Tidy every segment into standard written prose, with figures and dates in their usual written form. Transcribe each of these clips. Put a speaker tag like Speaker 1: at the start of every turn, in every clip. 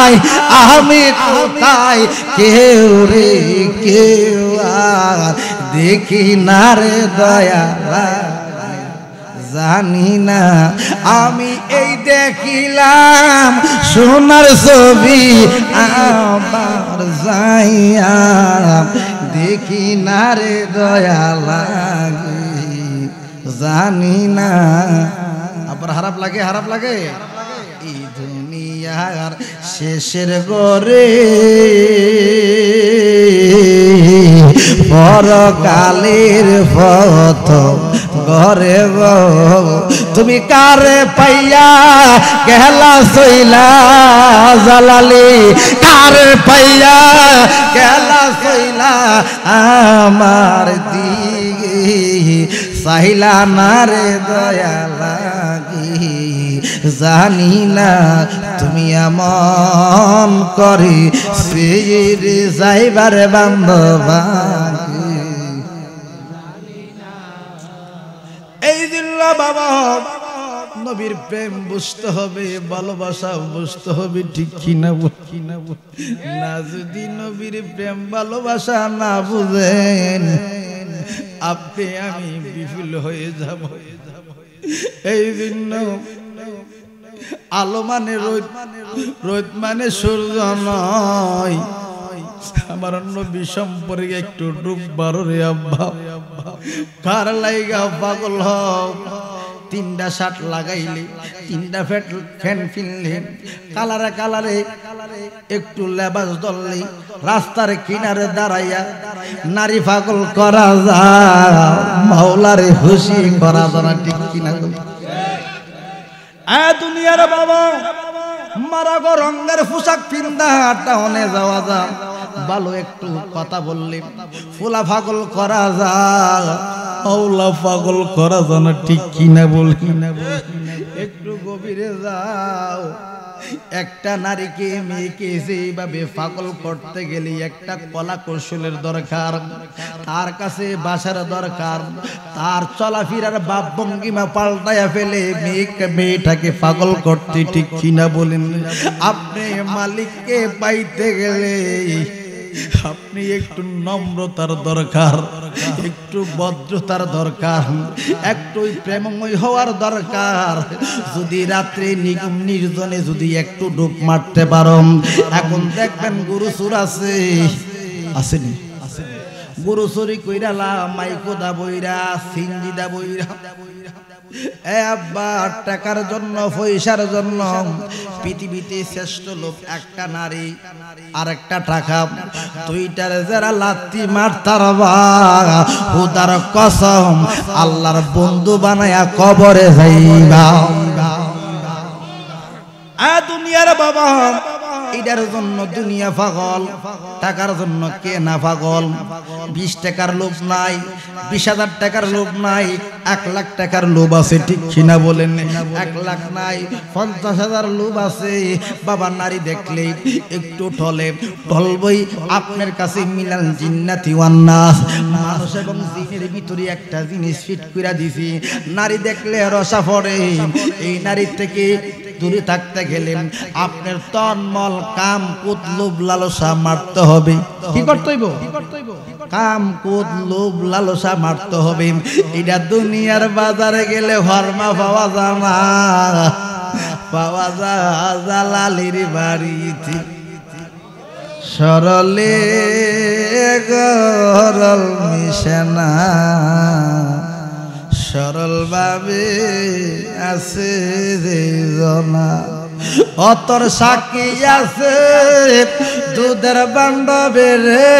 Speaker 1: আয় আমি কোথায় কেউ রে কেউ আর দেখি না রে দয়ালা জানি না আমি এই দেখিলাম সোনার ছবি আবার যাইয়া দেখি না রে দয়া লাগে জানি না আবার খারাপ লাগে এই দুনিয়ার শেষের গরে পরকালের পথ ঘরে গো তুমি কারে পাইয়া গেলা সইলা জালালি কারে পাইয়া গেলা সইলা আমার দিকে সাইলা না রে দয়া লাগি জানি না তুমি এমন করে ফির যাইবারে বান্ধবা এই দিল্লা বাবা নবীর প্রেম বুঝতে হবে ভালোবাসা বুঝতে হবে ঠিক কিনা না যদি নবীর প্রেম ভালোবাসা না বুঝেন আপনি আমি বিফল হয়ে যাব এই জন্য আলো মানে রোদ মানে সূর্য নয় আমার নবী সম্পর্কে একটু ডুব বারো রে আব্বা কার লাইগা পাগল হও তিনটা শার্ট লাগাইলে তিনটা ফ্যান কিনলে কালারে একটু লেবাস দললে রাস্তার কিনারে দাঁড়াইয়া নারী পাগল করা যায় মাওলারে খুশি করা যায় ঠিক কিনা দুনিয়ার বাবা মারা গো রঙের পোশাক পিন্দা টাউনে যাওয়া যায় ভালো একটু কথা বললে ফুলা পাগল করা যায় মাওলা পাগল করা যায় না ঠিক কিনা বল একটু গভীরে যাও একটা নারীকে মেয়েকে যেভাবে পাগল করতে গেলে একটা কলা কৌশলের দরকার তার কাছে বাসার দরকার তার চলাফেরার ভাব ভঙ্গিমা পাল্টায়া ফেলে মেয়েটাকে পাগল করতে ঠিক কিনা বলেন আপনি মালিককে পাইতে গেলে আপনি একটু নম্রতার দরকার একটু ভদ্রতার দরকার একটু প্রেমময় হওয়ার দরকার যদি রাত্রে নিগম নির্জনে যদি একটু ডুব মারতে পারো এখন দেখবেন গুরু সুর আসেনি গুরু চুরি কইরা মাইকো দা বইরা সিঞ্জি দা বইরা আব্বা টাকার জন্য পয়সার জন্য পৃথিবীতে শ্রেষ্ঠ লোক একটা নারী আর একটা টাকা দুইটার যারা লাত্তি মারতার খুদার কসম আল্লাহর বন্ধু বানায়া কবরে যাইবা দুনিয়ার বাবা এটার জন্য দুনিয়া পাগল টাকার জন্য কে না পাগল 20 টাকার লোভ নাই 20,000 টাকার লোভ নাই 1 লাখ টাকার লোভ আছে ঠিক কিনা বলেন 1 লাখ নাই 50,000 লোভ আছে বাবা নারী দেখলে একটু টলবই আপনার কাছে মিলাল জিন্নাতি ওয়ান নাস মানুষ এবং জিনের ভিতরে একটা জিনিস ফিট কইরা দিছি নারী দেখলে রসা পড়ে এই নারী থেকে দূরে থাকতে গেলে আপনার তন মল কাম কুত লোভ লালসা মারতে হবে কি করতে হইব কাম কুত লোভ লালসা মারতে হবে এটা দুনিয়ার বাজারে গেলে হরমা পাওয়া যায় না পাওয়া যায় জালালির বাড়িতে সরলে গরল মিশনা সরল ভাবে আছে রে জনা অতর সাক্ষী আছে দুধের বান্ধবে রে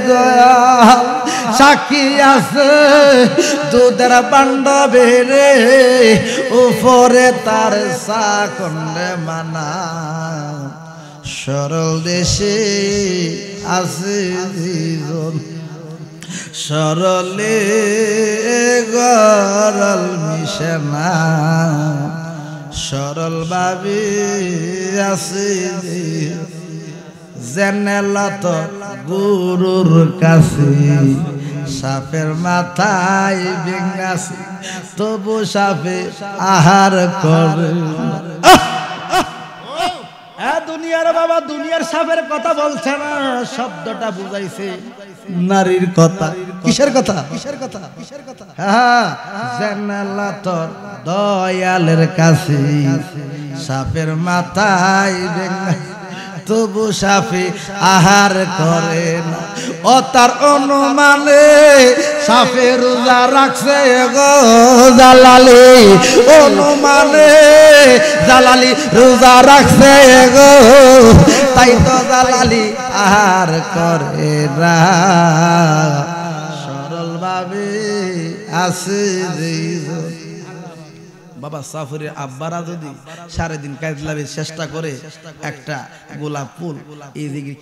Speaker 1: দয়া সাক্ষী আছে দুধের বান্ধবে রে উপরে তার সাকন্ডে মানা সরল দেশে আছে জীবন সরলে গরল মিশনা সরল ভাবে আছে জেনেলত গুরুর কাছে সাপের মাথায় বেঙ্গাছে তবু সাপে আহার করে দুনিয়ার বাবা দুনিয়ার সাপের কথা বলছে না, শব্দটা বুঝাইছে নারীর কথা। কিসের কথা? কিসের কথা? কিসের কথা? হ্যাঁ, জানালা তোর দয়ালের কাছে সাপের মাথায় বেঙ্গা, তবু সাপে আহার করে না। ও তার অনুমানে সাপে রোজা রাখছে গো জালালি, অনুমানে জালালি রোজা রাখছে গো, তাই তো জালালি আহার করে না। সরল ভাবে আছে বাবা। সাফরের আব্বারা যদি সারাদিন কাজলাবে চেষ্টা করে, একটা গোলাপ ফুল এইদিকে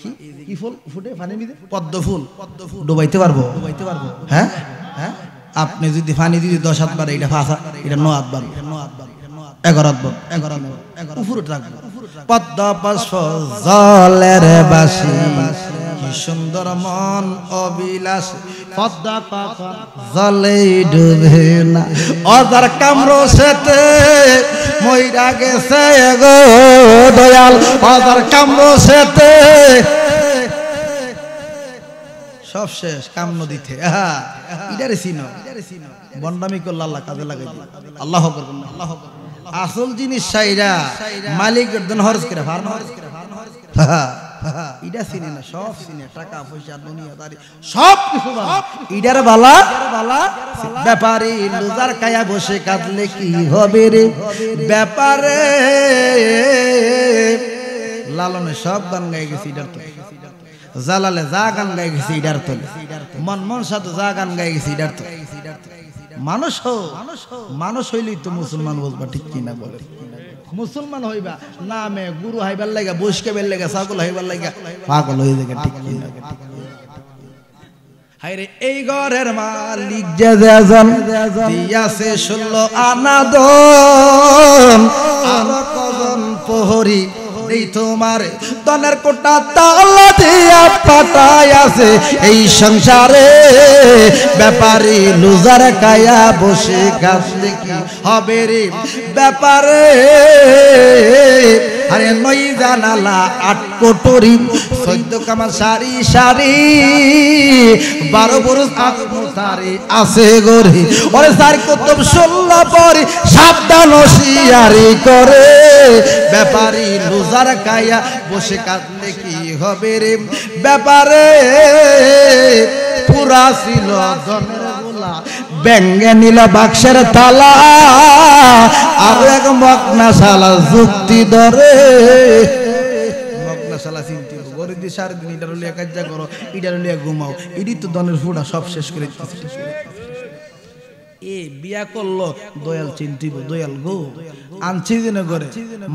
Speaker 1: কি ফুল ফুটে পানি দিতে, পদ্ম ফুল ডুবাইতে পারবো? হ্যাঁ হ্যাঁ, আপনি যদি পানি দিদি 10 হাত বার, এটা 5 হাত, এটা 9 হাত বার, 11 হাত বার, 11 উপরে থাকবে। পদ্ম পুষ্প জলের বাসি, কি সুন্দর মন অবিলাস, পদ্ম কখন জলে ডুবে না। অজার কামড় সেতে মইরা গেছে গো দয়াল, অজার কামড় সেতে সব শেষ, কাম নদীতে। ইডারে চিনো, বন্ডামি করলে আল্লাহ কাজে লাগাই দিল। আল্লাহ করবেন না, আল্লাহ আসল জিনিস সাইরা মালিক একজন হরজ করে ফার্ম হরজ করে, ইডা চিনে না, সব চিনে, টাকা পয়সা দুনিয়াদারি সব কিছু ইডার বালা বালা। ব্যাপারে লুজার কায়া বসে কাঁদলে কি হবে রে ব্যাপারে, লালনে সব গান গাই গেছে ইডার তো, জালালে যা গান গাই গেছে ইডার তো, মন সাথে যা গান গাই গেছে ইডার তো। মানুষ হইলেই তো মুসলমান বলবা, ঠিক কিনা বলে? মুসলমান হইবা নামে গুরু হাইবার লাগা, বৈষ্ণবের লাগা, ছাগল হাইবার লাগা পাগল হয়ে যাবে, ঠিক কিনা? হায়রে এই ঘরের মালিক যে দিয়াছে 16 আনা দন, আর কজন প্রহরী এই তোমার তনের কোটা তালা দিয়া পাতায় আছে এই সংসারে। ব্যাপারে লুজার কায়া বসে কাঁদলে কি হবে রে ব্যাপারে। আরে নই জানালা 8 কোটরি 14 কামা সারি সারি, 12 বরস আগুতারে আছে গরি, ওরে সার কুতুব 16 পরে সাবধান শিয়ারি করে। ব্যাপারে লুজার কায়া বসে কাঁদলে কি হবে রে ব্যাপারে। পুরা ছিল ধনের গোলা, ব্যাঙ্গে নিল বাক্সের তালা, আর এক মগনাশালা যুক্তি ধরে। মগনাশালা চিন্তি গরি দি সারাদিন ইডার লিয়া কাজ করো, ইডার লিয়া ঘুমাও, ইডি তো ধনের ফুড়া সব শেষ করে দিতেছে। এ বিয়া করলো দয়াল চিন্তিব, দয়াল গো আনছি দিনে ঘরে,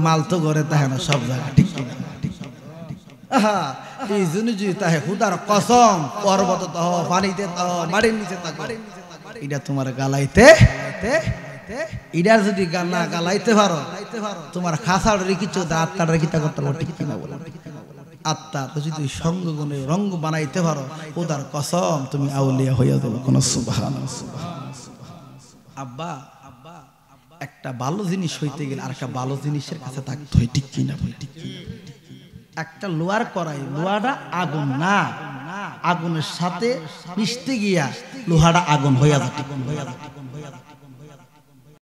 Speaker 1: মাল তো ঘরে তাহে না সব জায়গা, ঠিক কিনা? এই জন্য যদি তাহে খুদার কসম, পর্বত তহ, পানিতে তহ, মাটির নিচে তহ, এটা তোমার গালাইতে, ইডার যদি না গালাইতে পারো, তোমার খাসার রেখিচ আত্মার রেখিতা করতে পারো, ঠিক কিনা বলো? আত্মার যদি সঙ্গ গুণে রঙ্গ বানাইতে পারো, খুদার কসম তুমি আউলিয়া হইয়া যাবে। কোন সুবহানাল্লাহ। আব্বা একটা ভালো জিনিস হইতে গেলে আর একটা ভালো জিনিসের কাছে থাকতে হয়, ঠিক কিনা? একটা লোহার কড়াই, লোহাটা আগুন না, আগুনের সাথে মিশতে গিয়া লোহাটা আগুন হইয়া যায়,